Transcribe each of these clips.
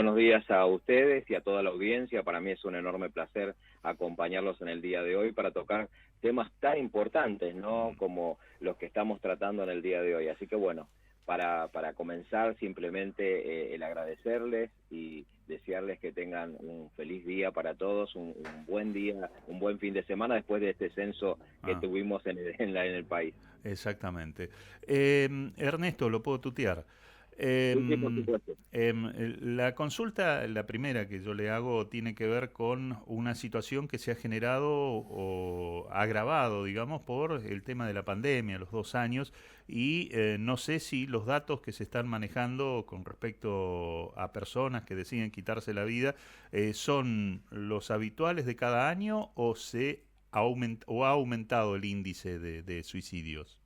buenos días a ustedes y a toda la audiencia. Para mí es un enorme placer acompañarlos en el día de hoy para tocar temas tan importantes, ¿no?, como los que estamos tratando en el día de hoy. Así que bueno, para comenzar simplemente el agradecerles y desearles que tengan un feliz día para todos, un buen día, un buen fin de semana después de este censo que tuvimos en el país. Exactamente. Ernesto, lo puedo tutear. Sí, sí, por Em, supuesto. la consulta, la primera que yo le hago, tiene que ver con una situación que se ha generado o agravado, digamos, por el tema de la pandemia, los 2 años, y no sé si los datos que se están manejando con respecto a personas que deciden quitarse la vida son los habituales de cada año o ha aumentado el índice de suicidios.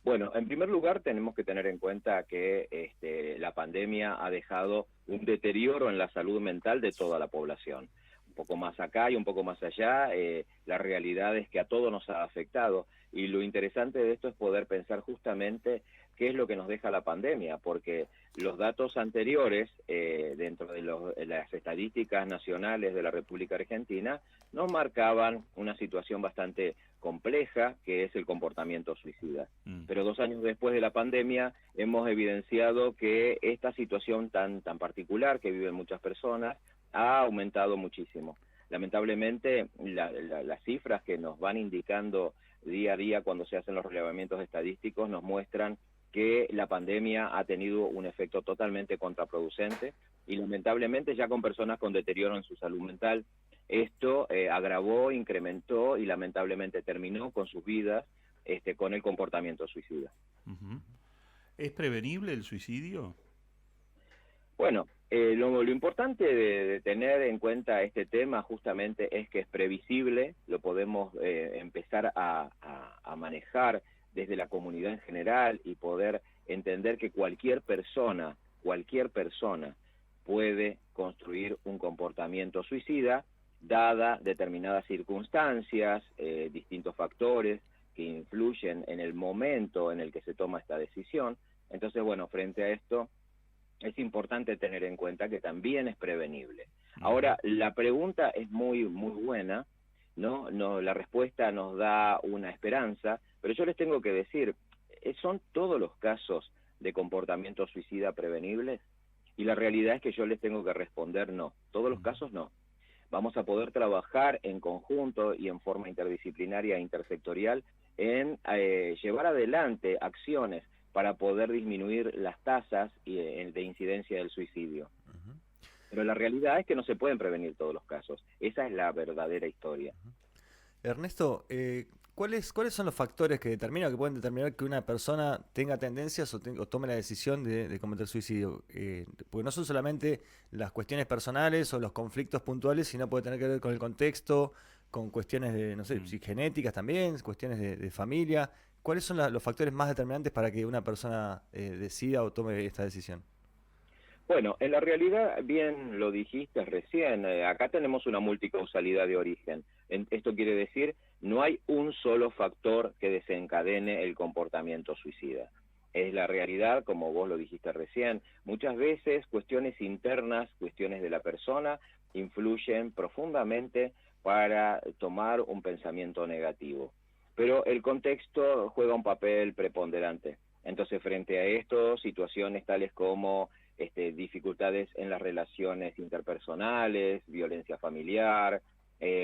Bueno, en primer lugar tenemos que tener en cuenta que la pandemia ha dejado un deterioro en la salud mental de toda la población. Un poco más acá y un poco más allá, la realidad es que a todos nos ha afectado y lo interesante de esto es poder pensar justamente qué es lo que nos deja la pandemia, porque los datos anteriores, dentro de las estadísticas nacionales de la República Argentina, nos marcaban una situación bastante compleja, que es el comportamiento suicida. Mm. Pero 2 años después de la pandemia hemos evidenciado que esta situación tan particular que viven muchas personas ha aumentado muchísimo. Lamentablemente, las cifras que nos van indicando día a día cuando se hacen los relevamientos estadísticos nos muestran que la pandemia ha tenido un efecto totalmente contraproducente y lamentablemente ya con personas con deterioro en su salud mental, esto agravó, incrementó y lamentablemente terminó con sus vidas con el comportamiento suicida. Ujú. ¿Es prevenible el suicidio? Bueno, lo importante de tener en cuenta este tema justamente es que es previsible, lo podemos empezar a manejar desde la comunidad en general y poder entender que cualquier persona puede construir un comportamiento suicida dada determinadas circunstancias, distintos factores que influyen en el momento en el que se toma esta decisión. Entonces, bueno, frente a esto, es importante tener en cuenta que también es prevenible. Ujú. Ahora, la pregunta es muy buena, ¿no? La respuesta nos da una esperanza, pero yo les tengo que decir, ¿son todos los casos de comportamiento suicida prevenibles? Y la realidad es que yo les tengo que responder no, todos los Ujú. casos no. Vamos a poder trabajar en conjunto y en forma interdisciplinaria e intersectorial en llevar adelante acciones para poder disminuir las tasas de incidencia del suicidio. Ujú. Pero la realidad es que no se pueden prevenir todos los casos. Esa es la verdadera historia. Ernesto, ¿cuáles son los factores que determinan, que pueden determinar que una persona tenga tendencias o tome la decisión de cometer suicidio? Porque no son solamente las cuestiones personales o los conflictos puntuales, sino puede tener que ver con el contexto, con cuestiones de, no sé, Mm. si genéticas también, cuestiones de familia. ¿Cuáles son los factores más determinantes para que una persona decida o tome esta decisión? Bueno, en la realidad, bien lo dijiste recién, acá tenemos una multicausalidad de origen. Esto quiere decir, no hay un solo factor que desencadene el comportamiento suicida. Es la realidad, como vos lo dijiste recién, muchas veces cuestiones internas, cuestiones de la persona, influyen profundamente para tomar un pensamiento negativo. Pero el contexto juega un papel preponderante. Entonces, frente a esto, situaciones tales como dificultades en las relaciones interpersonales, violencia familiar,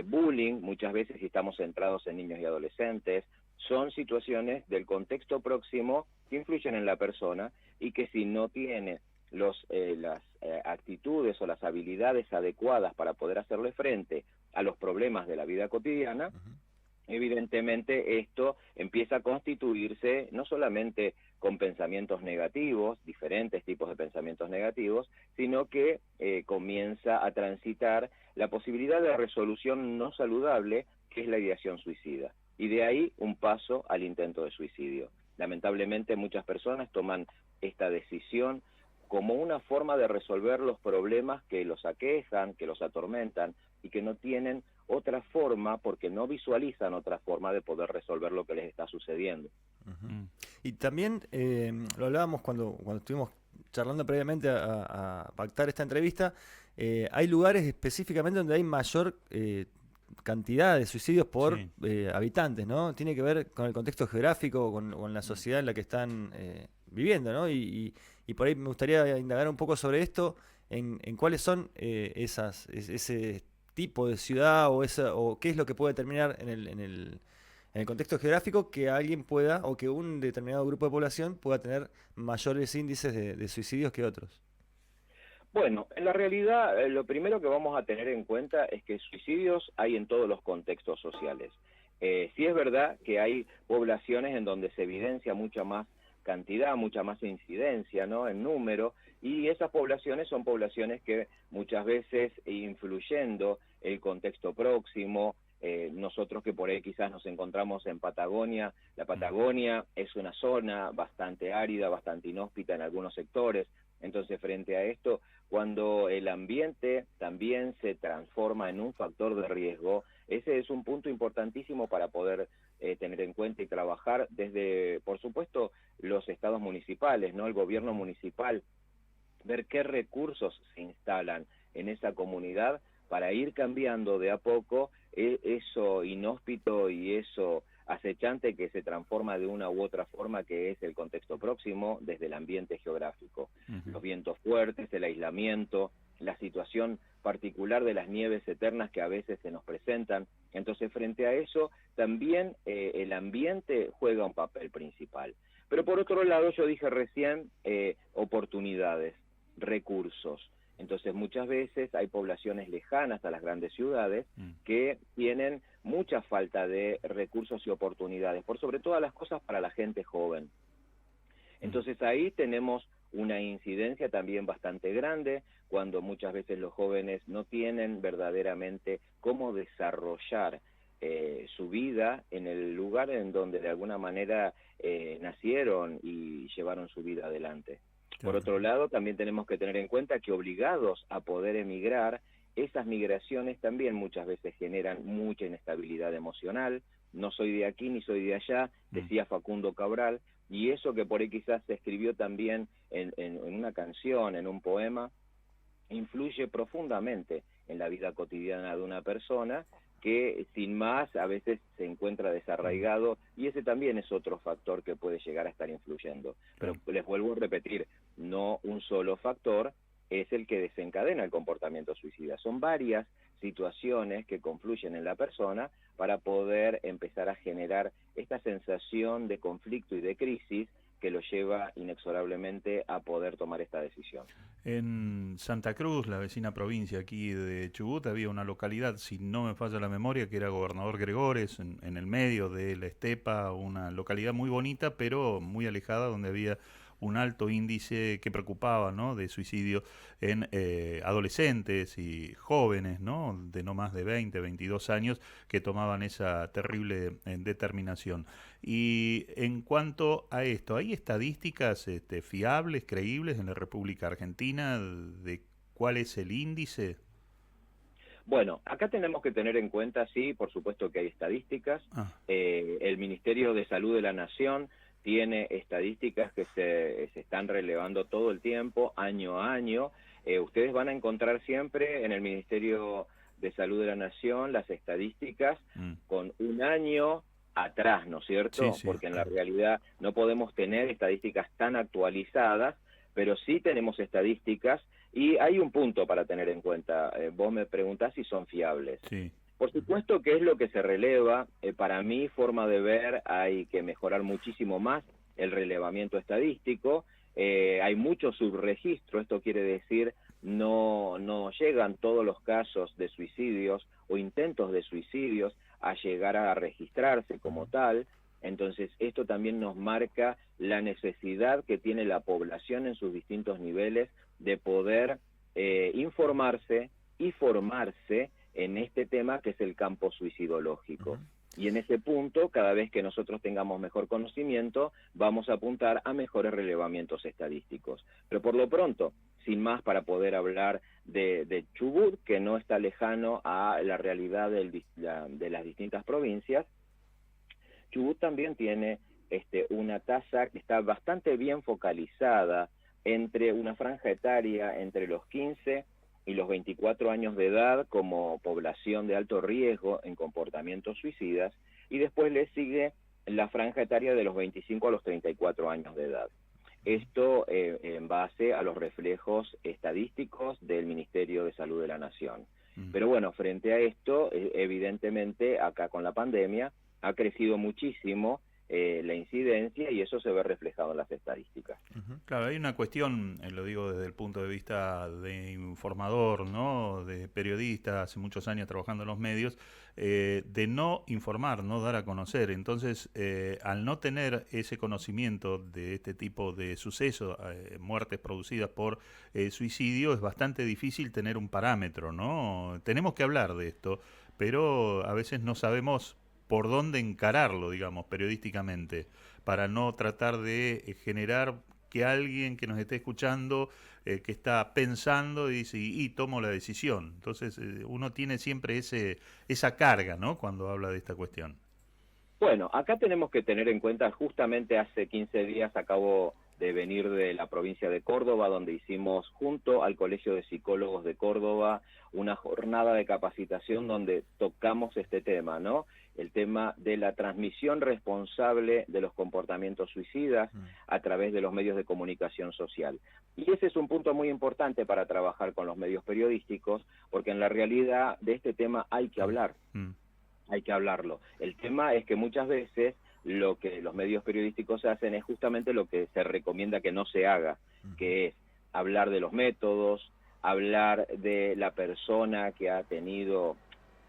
bullying, muchas veces si estamos centrados en niños y adolescentes, son situaciones del contexto próximo que influyen en la persona y que si no tiene las actitudes o las habilidades adecuadas para poder hacerle frente a los problemas de la vida cotidiana, Ujú. evidentemente esto empieza a constituirse no solamente con pensamientos negativos, diferentes tipos de pensamientos negativos, sino que comienza a transitar la posibilidad de resolución no saludable, que es la ideación suicida. Y de ahí un paso al intento de suicidio. Lamentablemente muchas personas toman esta decisión como una forma de resolver los problemas que los aquejan, que los atormentan y que no tienen otra forma porque no visualizan otra forma de poder resolver lo que les está sucediendo. Ujú. Mm. Y también lo hablábamos cuando estuvimos charlando previamente a pactar esta entrevista, hay lugares específicamente donde hay mayor cantidad de suicidios por Sí. habitantes, ¿no? Tiene que ver con el contexto geográfico, con la sociedad en la que están viviendo, ¿no? Y por ahí me gustaría indagar un poco sobre esto, en cuáles son ese tipo de ciudad o qué es lo que puede determinar en el contexto geográfico que alguien pueda o que un determinado grupo de población pueda tener mayores índices de suicidios que otros. Bueno, en la realidad, lo primero que vamos a tener en cuenta es que suicidios hay en todos los contextos sociales. Sí es verdad que hay poblaciones en donde se evidencia mucha más cantidad, mucha más incidencia, ¿no?, en número, y esas poblaciones son poblaciones que muchas veces, influyendo el contexto próximo, nosotros que por ahí quizás nos encontramos en Patagonia, la Patagonia es una zona bastante árida, bastante inhóspita en algunos sectores. Entonces, frente a esto, cuando el ambiente también se transforma en un factor de riesgo, ese es un punto importantísimo para poder tener en cuenta y trabajar desde, por supuesto, los estados municipales, ¿no?, el gobierno municipal, ver qué recursos se instalan en esa comunidad para ir cambiando de a poco eso inhóspito y eso acechante que se transforma de una u otra forma, que es el contexto próximo desde el ambiente geográfico. Los vientos fuertes, el aislamiento, la situación particular de las nieves eternas que a veces se nos presentan. Entonces, frente a eso, también el ambiente juega un papel principal. Pero por otro lado, yo dije recién, oportunidades, recursos. Entonces, muchas veces hay poblaciones lejanas a las grandes ciudades que tienen mucha falta de recursos y oportunidades, por sobre todas las cosas para la gente joven. Entonces, ahí tenemos una incidencia también bastante grande, cuando muchas veces los jóvenes no tienen verdaderamente cómo desarrollar su vida en el lugar en donde de alguna manera nacieron y llevaron su vida adelante. Por otro lado, también tenemos que tener en cuenta que obligados a poder emigrar, esas migraciones también muchas veces generan mucha inestabilidad emocional. No soy de aquí ni soy de allá, decía Facundo Cabral, y eso que por ahí quizás se escribió también en una canción, en un poema, influye profundamente en la vida cotidiana de una persona que sin más a veces se encuentra desarraigado, y ese también es otro factor que puede llegar a estar influyendo. Pero les vuelvo a repetir, no un solo factor es el que desencadena el comportamiento suicida. Son varias situaciones que confluyen en la persona para poder empezar a generar esta sensación de conflicto y de crisis que lo lleva inexorablemente a poder tomar esta decisión. En Santa Cruz, la vecina provincia aquí de Chubut, había una localidad, si no me falla la memoria, que era Gobernador Gregores, en el medio de la estepa, una localidad muy bonita, pero muy alejada, donde había un alto índice que preocupaba, ¿no?, de suicidio en adolescentes y jóvenes, ¿no?, de no más de 20, 22 años, que tomaban esa terrible determinación. Y en cuanto a esto, ¿hay estadísticas fiables, creíbles en la República Argentina de cuál es el índice? Bueno, acá tenemos que tener en cuenta, sí, por supuesto que hay estadísticas. El Ministerio de Salud de la Nación tiene estadísticas que se están relevando todo el tiempo, año a año. Ustedes van a encontrar siempre en el Ministerio de Salud de la Nación las estadísticas con un año atrás, ¿no es cierto? Sí, sí, Porque en la realidad no podemos tener estadísticas tan actualizadas, pero sí tenemos estadísticas, y hay un punto para tener en cuenta. Vos me preguntás si son fiables. sí. Por supuesto que es lo que se releva. Para mi forma de ver, hay que mejorar muchísimo más el relevamiento estadístico. Hay mucho subregistro, esto quiere decir no llegan todos los casos de suicidios o intentos de suicidios a llegar a registrarse como tal. Entonces, esto también nos marca la necesidad que tiene la población en sus distintos niveles de poder informarse y formarse en este tema que es el campo suicidológico. Y en ese punto, cada vez que nosotros tengamos mejor conocimiento, vamos a apuntar a mejores relevamientos estadísticos. Pero por lo pronto, sin más, para poder hablar de Chubut, que no está lejano a la realidad de las distintas provincias, Chubut también tiene una tasa que está bastante bien focalizada entre una franja etaria entre los 15 y los 24 años de edad como población de alto riesgo en comportamientos suicidas, y después le sigue la franja etaria de los 25 a los 34 años de edad. Esto en base a los reflejos estadísticos del Ministerio de Salud de la Nación. Pero bueno, frente a esto, evidentemente acá con la pandemia ha crecido muchísimo la incidencia, y eso se ve reflejado en las estadísticas. Claro, hay una cuestión, lo digo desde el punto de vista de informador, ¿no? De periodista, hace muchos años trabajando en los medios, de no informar, no dar a conocer. Entonces, al no tener ese conocimiento de este tipo de sucesos, muertes producidas por suicidio, es bastante difícil tener un parámetro, ¿no? Tenemos que hablar de esto, pero a veces no sabemos por dónde encararlo, digamos, periodísticamente, para no tratar de generar que alguien que nos esté escuchando, que está pensando, dice, y tomo la decisión. Entonces, uno tiene siempre esa carga, ¿no?, cuando habla de esta cuestión. Bueno, acá tenemos que tener en cuenta, justamente hace 15 días acabo de venir de la provincia de Córdoba, donde hicimos junto al Colegio de Psicólogos de Córdoba una jornada de capacitación donde tocamos este tema, ¿no? El tema de la transmisión responsable de los comportamientos suicidas a través de los medios de comunicación social. Y ese es un punto muy importante para trabajar con los medios periodísticos, porque en la realidad de este tema hay que hablar. Hay que hablarlo. El tema es que muchas veces lo que los medios periodísticos hacen es justamente lo que se recomienda que no se haga, que es hablar de los métodos, hablar de la persona que ha tenido,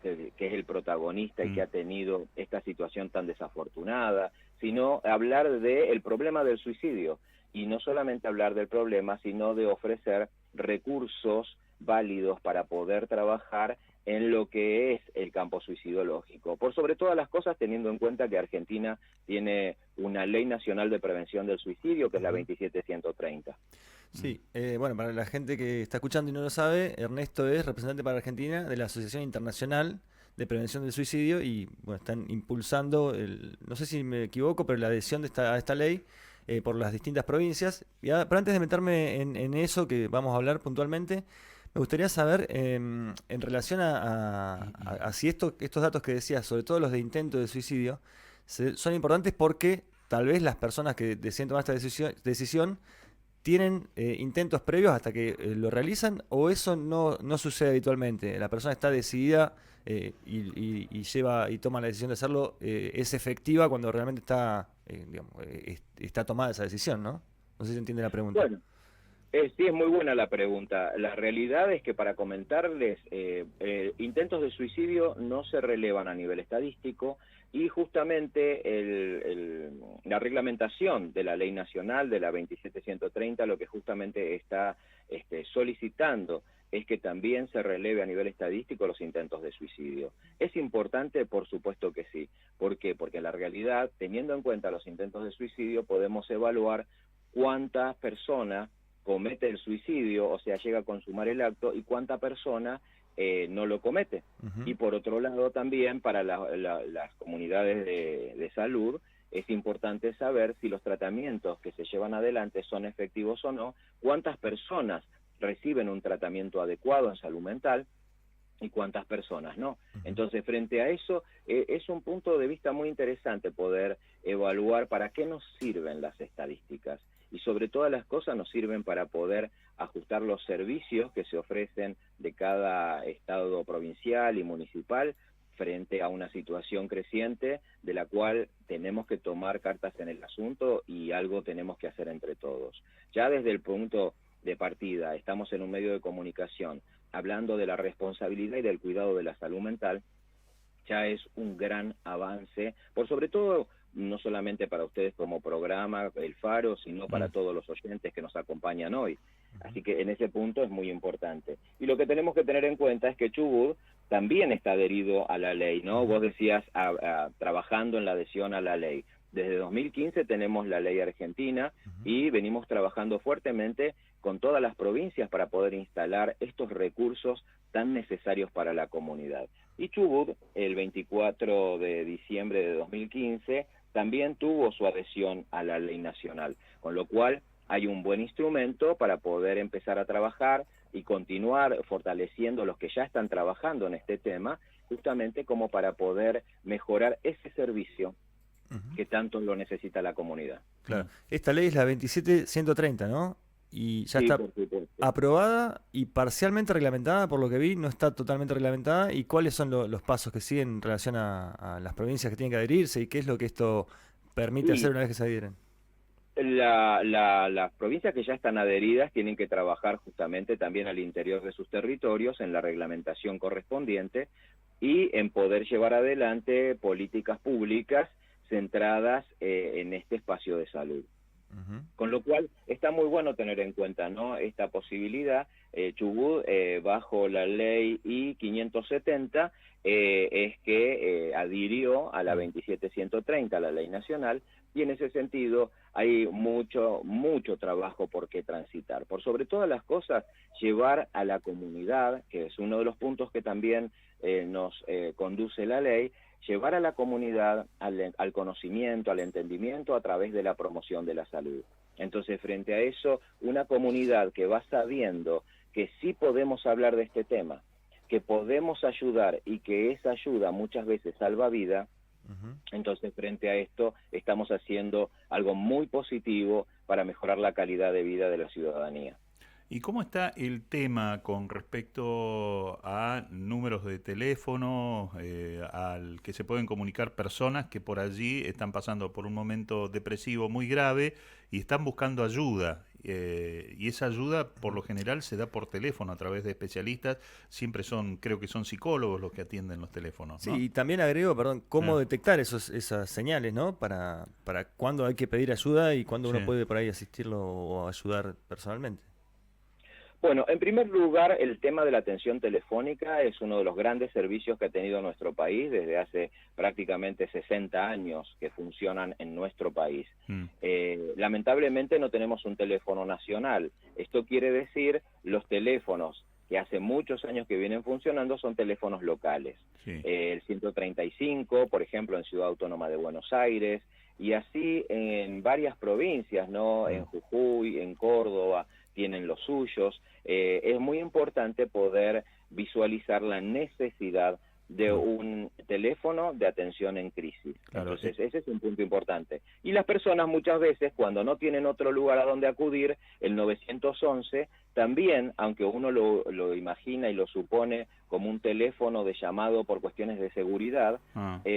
que es el protagonista y que ha tenido esta situación tan desafortunada, sino hablar del problema del suicidio, y no solamente hablar del problema, sino de ofrecer recursos válidos para poder trabajar en lo que es el campo suicidológico. Por sobre todas las cosas, teniendo en cuenta que Argentina tiene una ley nacional de prevención del suicidio, que es la 27130. Sí, bueno, para la gente que está escuchando y no lo sabe, Ernesto es representante para Argentina de la Asociación Internacional de Prevención del Suicidio, y bueno, están impulsando, no sé si me equivoco, pero la adhesión de a esta ley por las distintas provincias. Pero antes de meterme en eso que vamos a hablar puntualmente, me gustaría saber, en relación a si estos datos que decías, sobre todo los de intento de suicidio, son importantes porque tal vez las personas que deciden tomar esta decisión tienen intentos previos hasta que lo realizan, o eso no sucede habitualmente. La persona está decidida y lleva y toma la decisión de hacerlo, es efectiva cuando realmente está tomada esa decisión, ¿no? No sé si se entiende la pregunta. Bueno. Sí, es muy buena la pregunta. La realidad es que, para comentarles, intentos de suicidio no se relevan a nivel estadístico, y justamente la reglamentación de la ley nacional de la 27130 lo que justamente está solicitando es que también se releve a nivel estadístico los intentos de suicidio. ¿Es importante? Por supuesto que sí. ¿Por qué? Porque en la realidad, teniendo en cuenta los intentos de suicidio, podemos evaluar cuántas personas comete el suicidio, o sea, llega a consumar el acto, y cuánta persona no lo comete. Y por otro lado también, para las comunidades de salud, es importante saber si los tratamientos que se llevan adelante son efectivos o no, cuántas personas reciben un tratamiento adecuado en salud mental y cuántas personas no. Entonces, frente a eso, es un punto de vista muy interesante poder evaluar para qué nos sirven las estadísticas. Y sobre todas las cosas nos sirven para poder ajustar los servicios que se ofrecen de cada estado provincial y municipal frente a una situación creciente de la cual tenemos que tomar cartas en el asunto, y algo tenemos que hacer entre todos. Ya desde el punto de partida, estamos en un medio de comunicación hablando de la responsabilidad y del cuidado de la salud mental, ya es un gran avance, por sobre todo no solamente para ustedes como programa, El Faro, sino para todos los oyentes que nos acompañan hoy. Así que en ese punto es muy importante. Y lo que tenemos que tener en cuenta es que Chubut también está adherido a la ley, ¿no? Vos decías, trabajando en la adhesión a la ley. Desde 2015 tenemos la ley argentina y venimos trabajando fuertemente con todas las provincias para poder instalar estos recursos tan necesarios para la comunidad. Y Chubut, el 24 de diciembre de 2015, también tuvo su adhesión a la ley nacional, con lo cual hay un buen instrumento para poder empezar a trabajar y continuar fortaleciendo los que ya están trabajando en este tema, justamente como para poder mejorar ese servicio que tanto lo necesita la comunidad. Claro. Esta ley es la 27130, ¿no? Y ya Sí, está por supuesto. aprobada y parcialmente reglamentada, por lo que vi, no está totalmente reglamentada. ¿Y cuáles son los pasos que siguen en relación a las provincias que tienen que adherirse y qué es lo que esto permite Y hacer una vez que se adhieren? las provincias que ya están adheridas tienen que trabajar justamente también al interior de sus territorios en la reglamentación correspondiente y en poder llevar adelante políticas públicas centradas en este espacio de salud. Con lo cual está muy bueno tener en cuenta, ¿no?, esta posibilidad. Chubut, bajo la ley I-570, es que adhirió a la 27130, la ley nacional, y en ese sentido hay mucho trabajo por qué transitar. Por sobre todas las cosas, llevar a la comunidad, que es uno de los puntos que también nos conduce la ley, llevar a la comunidad al conocimiento, al entendimiento a través de la promoción de la salud. Entonces, frente a eso, una comunidad que va sabiendo que sí podemos hablar de este tema, que podemos ayudar y que esa ayuda muchas veces salva vida, entonces frente a esto estamos haciendo algo muy positivo para mejorar la calidad de vida de la ciudadanía. ¿Y cómo está el tema con respecto a números de teléfono al que se pueden comunicar personas que por allí están pasando por un momento depresivo muy grave y están buscando ayuda? Y esa ayuda por lo general se da por teléfono a través de especialistas, siempre creo que son psicólogos los que atienden los teléfonos, ¿no? Sí, y también agrego, perdón, cómo detectar esas señales, ¿no? Para cuándo hay que pedir ayuda y cuándo uno puede por ahí asistirlo o ayudar personalmente. Bueno, en primer lugar, el tema de la atención telefónica es uno de los grandes servicios que ha tenido nuestro país desde hace prácticamente 60 años que funcionan en nuestro país. Lamentablemente no tenemos un teléfono nacional. Esto quiere decir los teléfonos que hace muchos años que vienen funcionando son teléfonos locales. Sí. El 135, por ejemplo, en Ciudad Autónoma de Buenos Aires, y así en varias provincias, ¿no? En Jujuy, en Córdoba, tienen los suyos. Es muy importante poder visualizar la necesidad de un teléfono de atención en crisis. Claro. Entonces, ese es un punto importante. Y las personas muchas veces, cuando no tienen otro lugar a donde acudir, el 911 también, aunque uno lo imagina y lo supone como un teléfono de llamado por cuestiones de seguridad,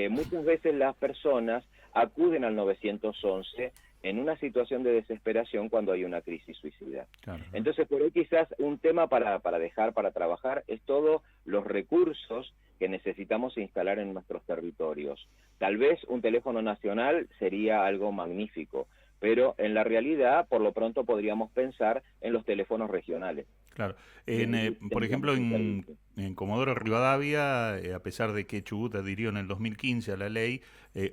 muchas veces las personas acuden al 911 en una situación de desesperación cuando hay una crisis suicida. Claro. Entonces, por ahí quizás un tema para dejar para trabajar es todos los recursos que necesitamos instalar en nuestros territorios. Tal vez un teléfono nacional sería algo magnífico, pero en la realidad, por lo pronto, podríamos pensar en los teléfonos regionales. Claro. Por ejemplo, en Comodoro Rivadavia, a pesar de que Chubut adhirió en el 2015 a la ley,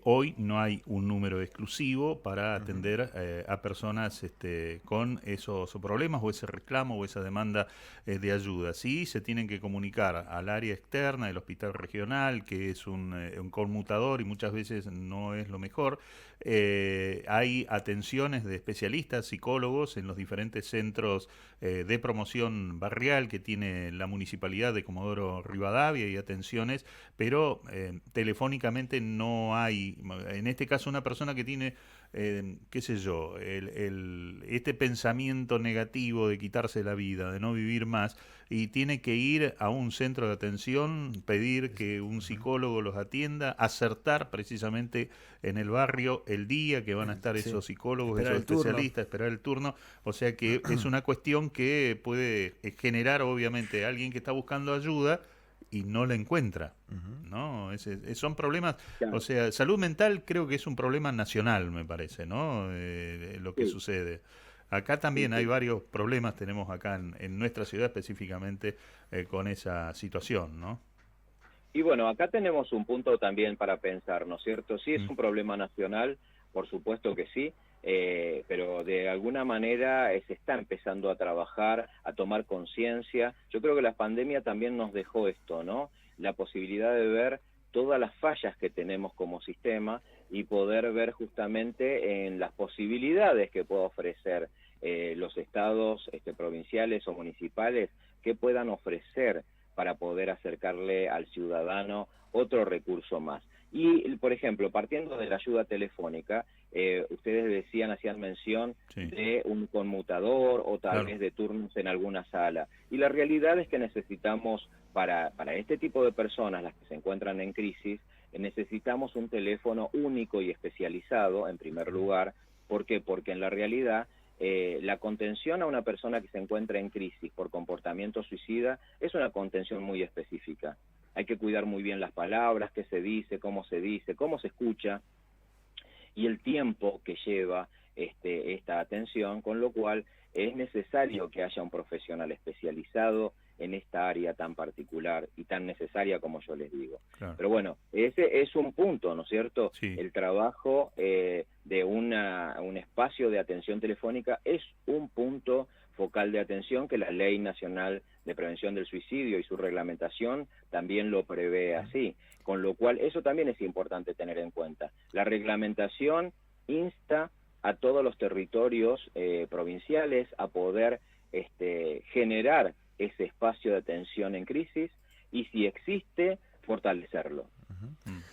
hoy no hay un número exclusivo para atender a personas con esos problemas o ese reclamo o esa demanda de ayuda. Sí, se tienen que comunicar al área externa del hospital regional, que es un conmutador y muchas veces no es lo mejor. Hay atenciones de especialistas, psicólogos en los diferentes centros de promoción barrial que tiene la municipalidad de Comodoro Rivadavia y atenciones, pero telefónicamente no hay, en este caso una persona que tiene, qué sé yo, este pensamiento negativo de quitarse la vida, de no vivir más, y tiene que ir a un centro de atención, pedir que un psicólogo los atienda, acertar precisamente en el barrio el día que van a estar esos psicólogos, esos especialistas, esperar el turno. O sea que es una cuestión que puede generar obviamente a alguien que está buscando ayuda y no la encuentra, ¿no? Son problemas, claro. O sea, salud mental creo que es un problema nacional, me parece, ¿no? Lo que sucede. Acá también hay varios problemas, tenemos acá en nuestra ciudad específicamente con esa situación, ¿no? Y bueno, acá tenemos un punto también para pensar, ¿no es cierto? Sí es un problema nacional, por supuesto que sí, pero de alguna manera se está empezando a trabajar, a tomar conciencia. Yo creo que la pandemia también nos dejó esto, ¿no? La posibilidad de ver todas las fallas que tenemos como sistema y poder ver justamente en las posibilidades que puede ofrecer los estados provinciales o municipales que puedan ofrecer para poder acercarle al ciudadano otro recurso más. Y, por ejemplo, partiendo de la ayuda telefónica, ustedes decían, hacían mención de un conmutador o tal vez de turnos en alguna sala. Y la realidad es que necesitamos, para este tipo de personas, las que se encuentran en crisis, necesitamos un teléfono único y especializado, en primer lugar. ¿Por qué? Porque en la realidad la contención a una persona que se encuentra en crisis por comportamiento suicida es una contención muy específica. Hay que cuidar muy bien las palabras, qué se dice, cómo se escucha, y el tiempo que lleva esta atención, con lo cual es necesario que haya un profesional especializado en esta área tan particular y tan necesaria como yo les digo. Claro. Pero bueno, ese es un punto, ¿no es cierto? Sí. El trabajo de un espacio de atención telefónica es un punto focal de atención que la Ley Nacional de Prevención del Suicidio y su reglamentación también lo prevé así, con lo cual eso también es importante tener en cuenta. La reglamentación insta a todos los territorios provinciales a poder generar ese espacio de atención en crisis y, si existe, fortalecerlo.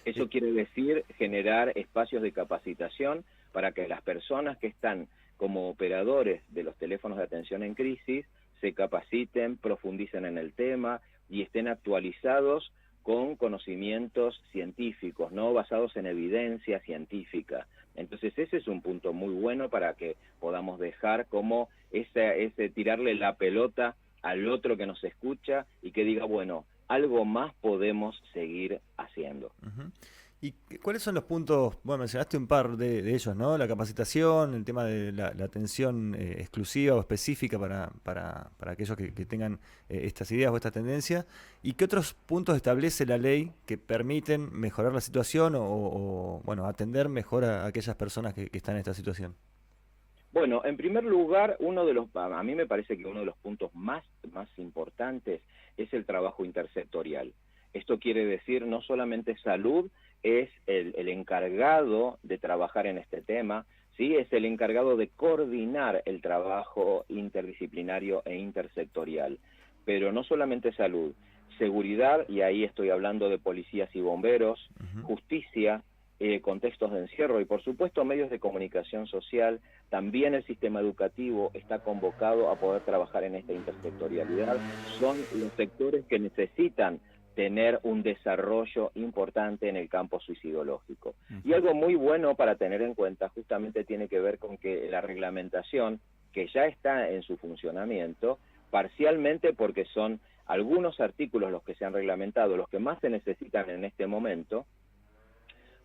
Eso quiere decir generar espacios de capacitación para que las personas que están como operadores de los teléfonos de atención en crisis se capaciten, profundicen en el tema y estén actualizados con conocimientos científicos, no basados en evidencia científica. Entonces ese es un punto muy bueno para que podamos dejar como ese tirarle la pelota al otro que nos escucha y que diga, bueno, algo más podemos seguir haciendo. ¿Y cuáles son los puntos? Bueno, mencionaste un par de ellos, ¿no? La capacitación, el tema de la atención exclusiva o específica para aquellos que tengan estas ideas o esta tendencia. ¿Y qué otros puntos establece la ley que permiten mejorar la situación o bueno, atender mejor a aquellas personas que están en esta situación? Bueno, en primer lugar, a mí me parece que uno de los puntos más importantes es el trabajo intersectorial. Esto quiere decir no solamente salud es el encargado de trabajar en este tema, ¿sí? Es el encargado de coordinar el trabajo interdisciplinario e intersectorial. Pero no solamente salud, seguridad, y ahí estoy hablando de policías y bomberos, justicia, contextos de encierro y, por supuesto, medios de comunicación social. También el sistema educativo está convocado a poder trabajar en esta intersectorialidad. Son los sectores que necesitan tener un desarrollo importante en el campo suicidológico. Y algo muy bueno para tener en cuenta justamente tiene que ver con que la reglamentación, que ya está en su funcionamiento, parcialmente porque son algunos artículos los que se han reglamentado, los que más se necesitan en este momento,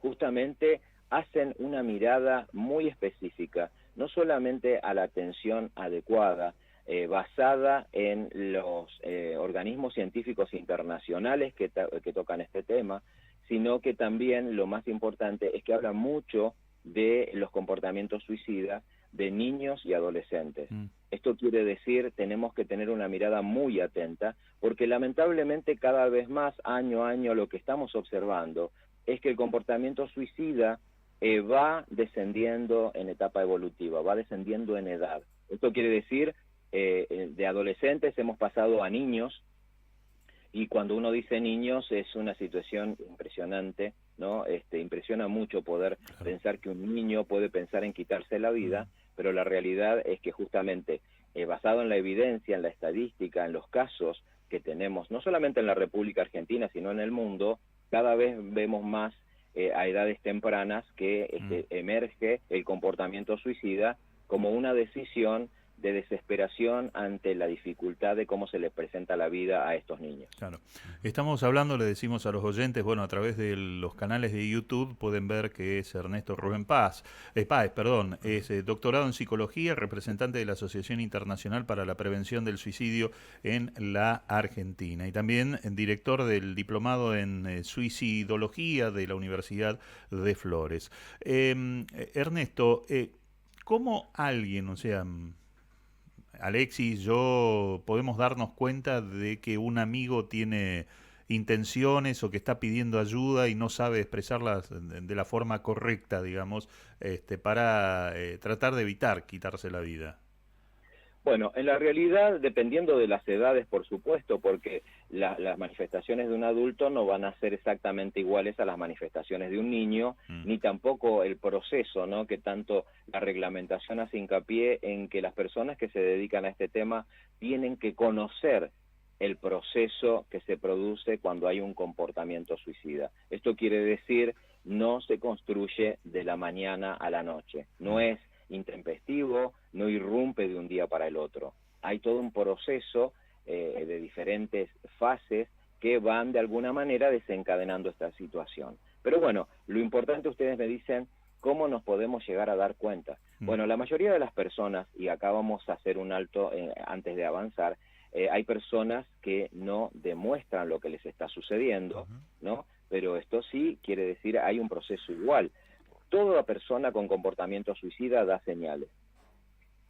justamente hacen una mirada muy específica, no solamente a la atención adecuada, basada en los organismos científicos internacionales que tocan este tema, sino que también lo más importante es que habla mucho de los comportamientos suicidas de niños y adolescentes. Esto quiere decir, tenemos que tener una mirada muy atenta, porque lamentablemente cada vez más, año a año, lo que estamos observando es que el comportamiento suicida va descendiendo en etapa evolutiva, va descendiendo en edad. Esto quiere decir, de adolescentes hemos pasado a niños, y cuando uno dice niños es una situación impresionante, ¿no? Impresiona mucho poder pensar que un niño puede pensar en quitarse la vida, pero la realidad es que justamente basado en la evidencia, en la estadística, en los casos que tenemos, no solamente en la República Argentina, sino en el mundo, cada vez vemos más a edades tempranas que emerge el comportamiento suicida como una decisión de desesperación ante la dificultad de cómo se les presenta la vida a estos niños. Claro. Estamos hablando, le decimos a los oyentes, bueno, a través de los canales de YouTube pueden ver que es Ernesto Rubén Páez, es doctorado en psicología, representante de la Asociación Internacional para la Prevención del Suicidio en la Argentina y también director del diplomado en suicidología de la Universidad de Flores. Ernesto, ¿cómo alguien, o sea, Alexis, yo podemos darnos cuenta de que un amigo tiene intenciones o que está pidiendo ayuda y no sabe expresarlas de la forma correcta, digamos, para tratar de evitar quitarse la vida? Bueno, en la realidad, dependiendo de las edades, por supuesto, porque las manifestaciones de un adulto no van a ser exactamente iguales a las manifestaciones de un niño, ni tampoco el proceso, ¿no? Que tanto la reglamentación hace hincapié en que las personas que se dedican a este tema tienen que conocer el proceso que se produce cuando hay un comportamiento suicida. Esto quiere decir, no se construye de la mañana a la noche, no es intempestivo, no irrumpe de un día para el otro. Hay todo un proceso de diferentes fases que van de alguna manera desencadenando esta situación. Pero bueno, lo importante, ustedes me dicen, ¿cómo nos podemos llegar a dar cuenta? Bueno, la mayoría de las personas, y acá vamos a hacer un alto antes de avanzar, hay personas que no demuestran lo que les está sucediendo, ¿no? Pero esto sí quiere decir, hay un proceso igual. Toda persona con comportamiento suicida da señales.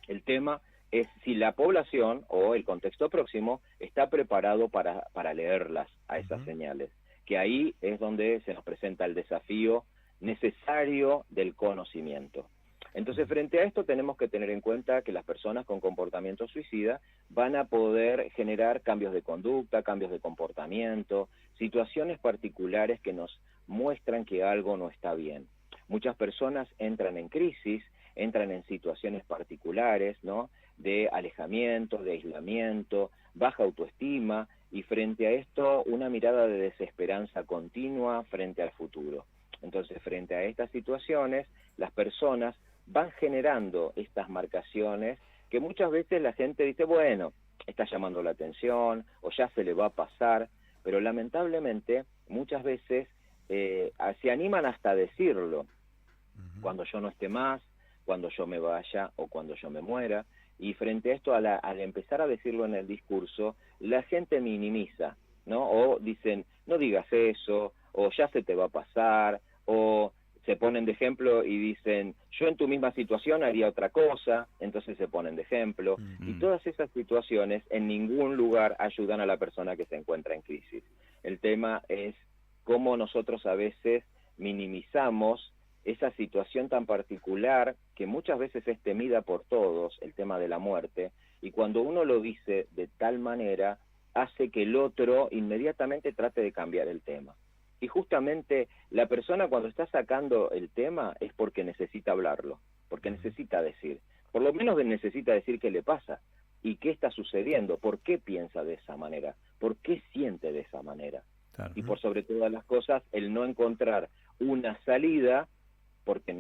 El tema es si la población o el contexto próximo está preparado para leerlas a esas señales, que ahí es donde se nos presenta el desafío necesario del conocimiento. Entonces, frente a esto tenemos que tener en cuenta que las personas con comportamiento suicida van a poder generar cambios de conducta, cambios de comportamiento, situaciones particulares que nos muestran que algo no está bien. Muchas personas entran en crisis, entran en situaciones particulares, ¿no? De alejamiento, de aislamiento, baja autoestima, y frente a esto una mirada de desesperanza continua frente al futuro. Entonces, frente a estas situaciones, las personas van generando estas marcaciones que muchas veces la gente dice, bueno, está llamando la atención o ya se le va a pasar, pero lamentablemente muchas veces se animan hasta a decirlo, cuando yo no esté más, cuando yo me vaya o cuando yo me muera, y frente a esto, al empezar a decirlo en el discurso, la gente minimiza, ¿no? O dicen, no digas eso, o ya se te va a pasar, o se ponen de ejemplo y dicen, yo en tu misma situación haría otra cosa, entonces se ponen de ejemplo, y todas esas situaciones en ningún lugar ayudan a la persona que se encuentra en crisis. El tema es cómo nosotros a veces minimizamos esa situación tan particular que muchas veces es temida por todos, el tema de la muerte, y cuando uno lo dice de tal manera, hace que el otro inmediatamente trate de cambiar el tema. Y justamente la persona cuando está sacando el tema es porque necesita hablarlo, porque necesita decir, por lo menos necesita decir qué le pasa y qué está sucediendo, por qué piensa de esa manera, por qué siente de esa manera. Claro. Y por sobre todas las cosas, el no encontrar una salida, porque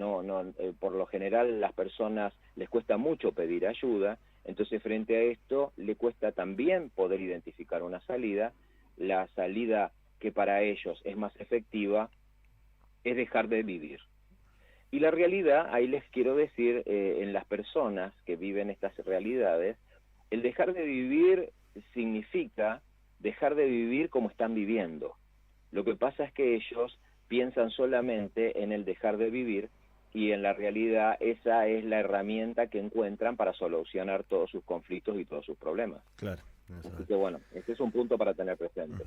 por lo general las personas les cuesta mucho pedir ayuda, entonces frente a esto le cuesta también poder identificar una salida. La salida que para ellos es más efectiva es dejar de vivir. Y la realidad, ahí les quiero decir, en las personas que viven estas realidades, el dejar de vivir significa dejar de vivir como están viviendo. Lo que pasa es que ellos piensan solamente en el dejar de vivir, y en la realidad esa es la herramienta que encuentran para solucionar todos sus conflictos y todos sus problemas. Claro. Así que bueno, este es un punto para tener presente.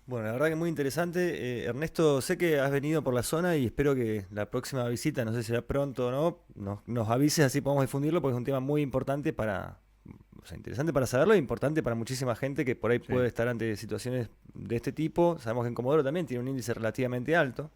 Bueno, la verdad que muy interesante. Ernesto, sé que has venido por la zona y espero que la próxima visita, no sé si será pronto o no, nos avises, así podemos difundirlo, porque es un tema muy importante interesante para saberlo, e importante para muchísima gente que por ahí puede estar ante situaciones de este tipo. Sabemos que en Comodoro también tiene un índice relativamente alto.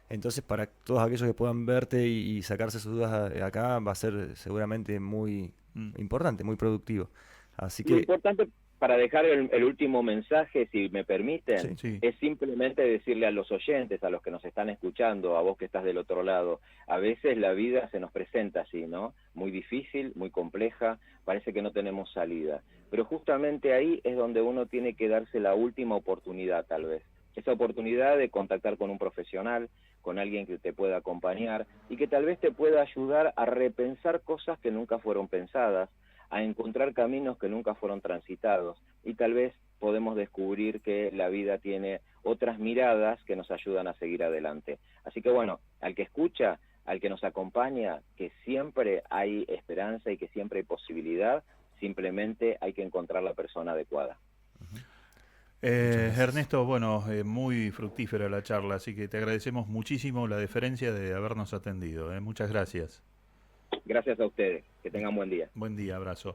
Entonces, para todos aquellos que puedan verte y sacarse sus dudas acá, va a ser seguramente muy importante, muy productivo. Así que... Lo importante para dejar el último mensaje, si me permiten, es simplemente decirle a los oyentes, a los que nos están escuchando, a vos que estás del otro lado, a veces la vida se nos presenta así, ¿no? Muy difícil, muy compleja, parece que no tenemos salida. Pero justamente ahí es donde uno tiene que darse la última oportunidad, tal vez. Esa oportunidad de contactar con un profesional, con alguien que te pueda acompañar y que tal vez te pueda ayudar a repensar cosas que nunca fueron pensadas, a encontrar caminos que nunca fueron transitados, y tal vez podemos descubrir que la vida tiene otras miradas que nos ayudan a seguir adelante. Así que bueno, al que escucha, al que nos acompaña, que siempre hay esperanza y que siempre hay posibilidad, simplemente hay que encontrar la persona adecuada. Ernesto, bueno, muy fructífera la charla, así que te agradecemos muchísimo la deferencia de habernos atendido. Muchas gracias. Gracias a ustedes, que tengan buen día. Buen día, abrazo.